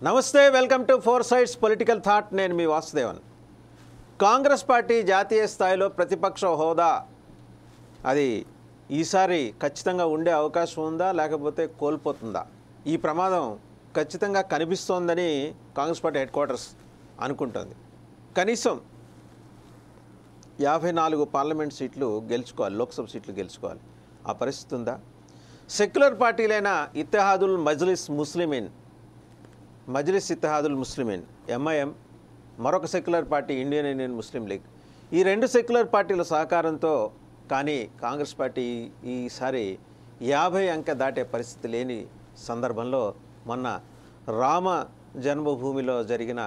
నమస్తే, welcome to four sides political thought. నేను మీ Vasudevan. Congress party జాతీయ స్థాయిలో ప్రతిపక్ష హోదా అది ఈసారి ఖచ్చితంగా ఉండే అవకాశం ఉందా, లేకపోతే కోల్పోతుందా? ఈ ప్రమాదం ఖచ్చితంగా కనిపిస్తోందని కాంగ్రెస్ పార్టీ హెడ్ క్వార్టర్స్ అనుకుంటుంది. కనీసం 54 పార్లమెంట్ సీట్లు గెలుచుకోవాలి, లోక్సభ సీట్లు గెలుచుకోవాలి. ఆ పరిస్థితి ఉందా? సెక్యులర్ పార్టీలైన ఇత్తెహాదుల్ మజ్లిస్ ఇత్తెహాదుల్ ముస్లిమీన్ ఎంఐఎం, మరొక సెక్యులర్ పార్టీ ఇండియన్ ముస్లిం లీగ్, ఈ రెండు సెక్యులర్ పార్టీల సహకారంతో కానీ కాంగ్రెస్ పార్టీ ఈసారి 50 అంకె దాటే పరిస్థితి లేని సందర్భంలో మొన్న రామ జన్మభూమిలో జరిగిన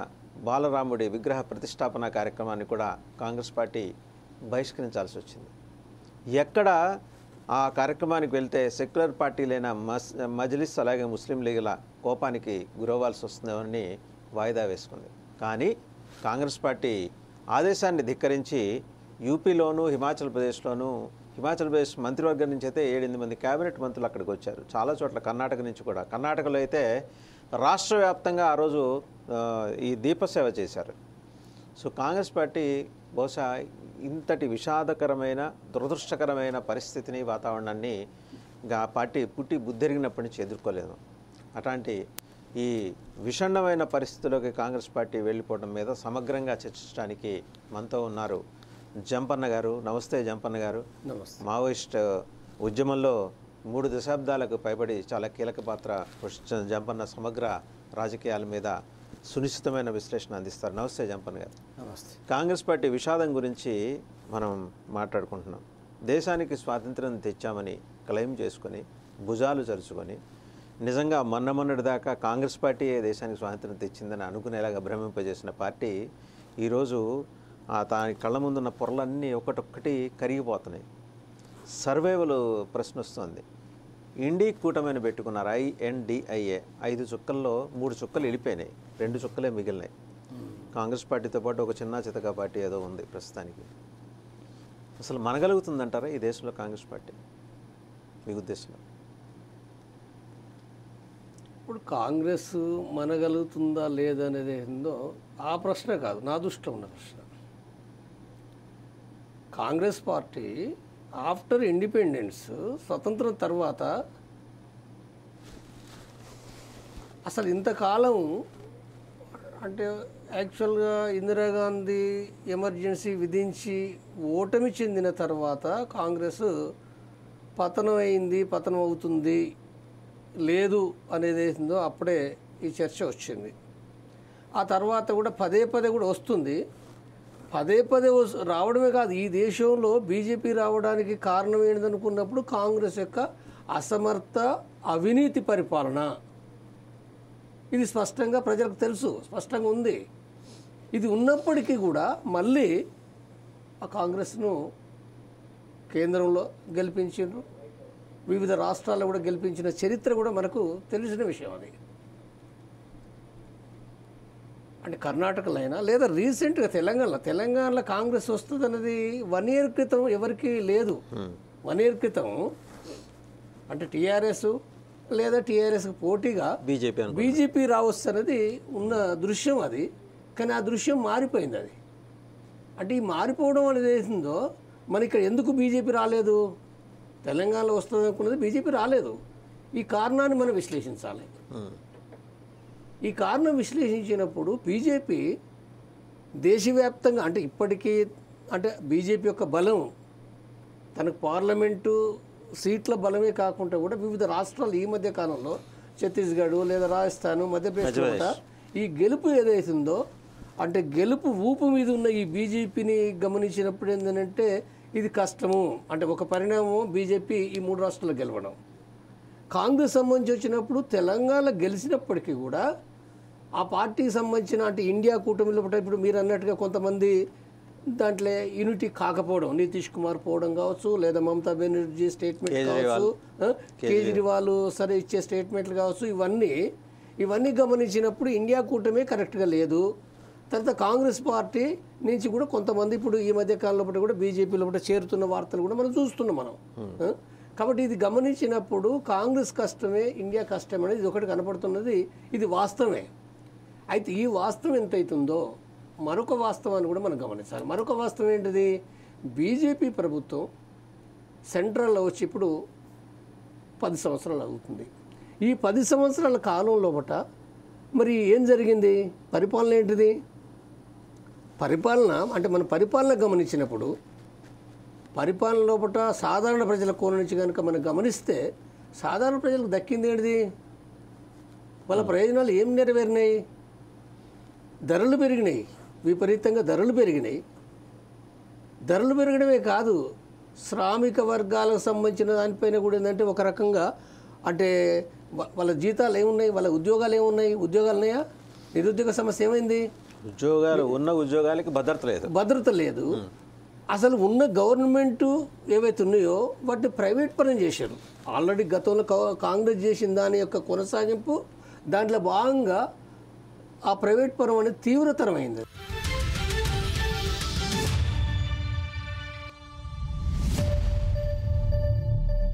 బాలరాముడి విగ్రహ ప్రతిష్టాపన కార్యక్రమాన్ని కూడా కాంగ్రెస్ పార్టీ బహిష్కరించాల్సి వచ్చింది. ఎక్కడ ఆ కార్యక్రమానికి వెళ్తే సెక్యులర్ పార్టీలైన మజ్లిస్ అలాగే ముస్లిం లీగుల కోపానికి గురవ్వాల్సి వస్తుందని వాయిదా వేసుకుంది. కానీ కాంగ్రెస్ పార్టీ ఆదేశాన్ని ధిక్కరించి యూపీలోను హిమాచల్ ప్రదేశ్ మంత్రివర్గం నుంచి అయితే 7-8 మంది క్యాబినెట్ మంత్రులు అక్కడికి వచ్చారు. చాలా చోట్ల కర్ణాటక నుంచి కూడా. కర్ణాటకలో అయితే రాష్ట్ర వ్యాప్తంగా ఆ రోజు ఈ దీపసేవ చేశారు. సో కాంగ్రెస్ పార్టీ బహుశా ఇంతటి విషాదకరమైన దురదృష్టకరమైన పరిస్థితిని, వాతావరణాన్ని పార్టీ పుట్టి బుద్ధిరిగినప్పటి నుంచి ఎదుర్కోలేదు. అట్లాంటి ఈ విషణమైన పరిస్థితిలోకి కాంగ్రెస్ పార్టీ వెళ్ళిపోవడం మీద సమగ్రంగా చర్చించడానికి మనతో ఉన్నారు జంపన్న గారు. నమస్తే జంపన్న గారు. నమస్తే. మావోయిస్ట్ ఉద్యమంలో 3 దశాబ్దాలకు పైబడి చాలా కీలక పాత్ర పోషించిన జంపన్న సమగ్ర రాజకీయాల మీద సునిశ్చితమైన విశ్లేషణ అందిస్తారు. నమస్తే జంపన్న గారు. నమస్తే. కాంగ్రెస్ పార్టీ విషాదం గురించి మనం మాట్లాడుకుంటున్నాం. దేశానికి స్వాతంత్రం తెచ్చామని క్లెయిమ్ చేసుకొని భుజాలు చరుచుకొని నిజంగా మొన్నటి దాకా కాంగ్రెస్ పార్టీయే దేశానికి స్వాతంత్రం తెచ్చిందని అనుకునేలాగా భ్రమింపజేసిన పార్టీ ఈరోజు దాని కళ్ళ ముందున్న పొరలన్నీ ఒకటొక్కటి కరిగిపోతున్నాయి. సర్వైవల్ ప్రశ్న వస్తుంది. ఇండి కూటమిని పెట్టుకున్నారు, INDIA. 5 చుక్కల్లో 3 చుక్కలు వెళ్ళిపోయినాయి, 2 చుక్కలే మిగిలినాయి. కాంగ్రెస్ పార్టీతో పాటు ఒక చిన్న చితక పార్టీ ఏదో ఉంది ప్రస్తుతానికి. అసలు మనగలుగుతుందంటారా ఈ దేశంలో కాంగ్రెస్ పార్టీ మీ ఉద్దేశంలో? ఇప్పుడు కాంగ్రెస్ మనగలుగుతుందా లేదా అనేది ఏందో ఆ ప్రశ్న కాదు, నా దృష్టిలో ఉన్న ప్రశ్న. కాంగ్రెస్ పార్టీ ఆఫ్టర్ ఇండిపెండెన్స్, స్వతంత్రం తర్వాత అసలు ఇంతకాలం అంటే యాక్చువల్గా ఇందిరాగాంధీ ఎమర్జెన్సీ విధించి ఓటమి చెందిన తర్వాత కాంగ్రెస్ పతనం అవుతుంది లేదు అనేది ఏందో అప్పుడే ఈ చర్చ వచ్చింది. ఆ తర్వాత కూడా పదే కూడా వస్తుంది. పదే రావడమే కాదు, ఈ దేశంలో బీజేపీ రావడానికి కారణం ఏంటనుకున్నప్పుడు కాంగ్రెస్ యొక్క అసమర్థ అవినీతి పరిపాలన, ఇది స్పష్టంగా ప్రజలకు తెలుసు, స్పష్టంగా ఉంది. ఇది ఉన్నప్పటికీ కూడా మళ్ళీ ఆ కాంగ్రెస్ను కేంద్రంలో గెలిపించారు, వివిధ రాష్ట్రాల్లో కూడా గెలిపించిన చరిత్ర కూడా మనకు తెలిసిన విషయం. అది అంటే కర్ణాటకలో అయినా లేదా రీసెంట్గా తెలంగాణలో కాంగ్రెస్ వస్తుంది అన్నది 1 year క్రితం ఎవరికి లేదు. 1 year క్రితం అంటే టీఆర్ఎస్ లేదా టీఆర్ఎస్కి పోటీగా బీజేపీ రావచ్చు అనేది ఉన్న దృశ్యం అది. కానీ ఆ దృశ్యం మారిపోయింది. అది అంటే ఈ మారిపోవడం అనేది ఏందో మన ఇక్కడ ఎందుకు బీజేపీ రాలేదు, తెలంగాణలో వస్తుంది అనుకున్నది బీజేపీ రాలేదు. ఈ కారణాన్ని మనం విశ్లేషించాలి. ఈ కారణం విశ్లేషించినప్పుడు బీజేపీ దేశవ్యాప్తంగా అంటే ఇప్పటికీ అంటే బీజేపీ యొక్క బలం తనకు పార్లమెంటు సీట్ల బలమే కాకుండా కూడా వివిధ రాష్ట్రాలు ఈ మధ్య కాలంలో ఛత్తీస్గఢ్ లేదా రాజస్థాన్, మధ్యప్రదేశ్ కూడా ఈ గెలుపు ఏదైతుందో అంటే గెలుపు ఊపు మీద ఉన్న ఈ బీజేపీని గమనించినప్పుడు ఏంటంటే ఇది కష్టము. అంటే ఒక పరిణామం బీజేపీ ఈ 3 రాష్ట్రాల్లో గెలవడం. కాంగ్రెస్ సంబంధించి వచ్చినప్పుడు తెలంగాణ గెలిచినప్పటికీ కూడా ఆ పార్టీకి సంబంధించిన అంటే ఇండియా కూటమిలో ఇప్పుడు మీరు అన్నట్టుగా కొంతమంది దాంట్లో యూనిటీ కాకపోవడం, నితీష్ కుమార్ పోవడం కావచ్చు, లేదా మమతా బెనర్జీ స్టేట్మెంట్ కావచ్చు, కేజ్రీవాల్ సరే ఇచ్చే స్టేట్మెంట్లు కావచ్చు, ఇవన్నీ గమనించినప్పుడు ఇండియా కూటమి కరెక్ట్గా లేదు. తర్వాత కాంగ్రెస్ పార్టీ నుంచి కూడా కొంతమంది ఇప్పుడు ఈ మధ్య కాలంలో కూడా బీజేపీలో చేరుతున్న వార్తలు కూడా మనం చూస్తున్నాం. కాబట్టి ఇది గమనించినప్పుడు కాంగ్రెస్ కష్టమే, ఇండియా కష్టమే అనేది ఇది ఒకటి కనపడుతున్నది. ఇది వాస్తవమే. అయితే ఈ వాస్తవం ఎంత అవుతుందో మరొక వాస్తవాన్ని కూడా మనం గమనించాలి. మరొక వాస్తవం ఏంటిది? బీజేపీ ప్రభుత్వం సెంట్రల్లో వచ్చి ఇప్పుడు 10 సంవత్సరాలు అవుతుంది. ఈ 10 సంవత్సరాల కాలం లోపట మరి ఏం జరిగింది? పరిపాలన ఏంటిది? పరిపాలన అంటే మన పరిపాలన గమనించినప్పుడు పరిపాలన లోపట సాధారణ ప్రజల కోణ నుంచి కనుక మనం గమనిస్తే సాధారణ ప్రజలకు దక్కింది ఏంటిది? వాళ్ళ ప్రయోజనాలు ఏం నెరవేరినాయి? ధరలు పెరిగినాయి, విపరీతంగా ధరలు పెరిగినాయి. ధరలు పెరగడమే కాదు, శ్రామిక వర్గాలకు సంబంధించిన దానిపైన కూడా ఏంటంటే ఒక రకంగా అంటే వాళ్ళ జీతాలు ఏమున్నాయి, వాళ్ళ ఉద్యోగాలు ఏమున్నాయి? ఉద్యోగాలు ఉన్నాయా? నిరుద్యోగ సమస్య ఏమైంది? ఉద్యోగాలకి భద్రత లేదు. అసలు ఉన్న గవర్నమెంట్ ఏవైతే ఉన్నాయో వాటిని ప్రైవేట్ పరం చేశారు. ఆల్రెడీ గతంలో కాంగ్రెస్ చేసిన దాని యొక్క కొనసాగింపు, దాంట్లో భాగంగా ఆ ప్రైవేట్ పరం అనేది తీవ్రతరమైంది.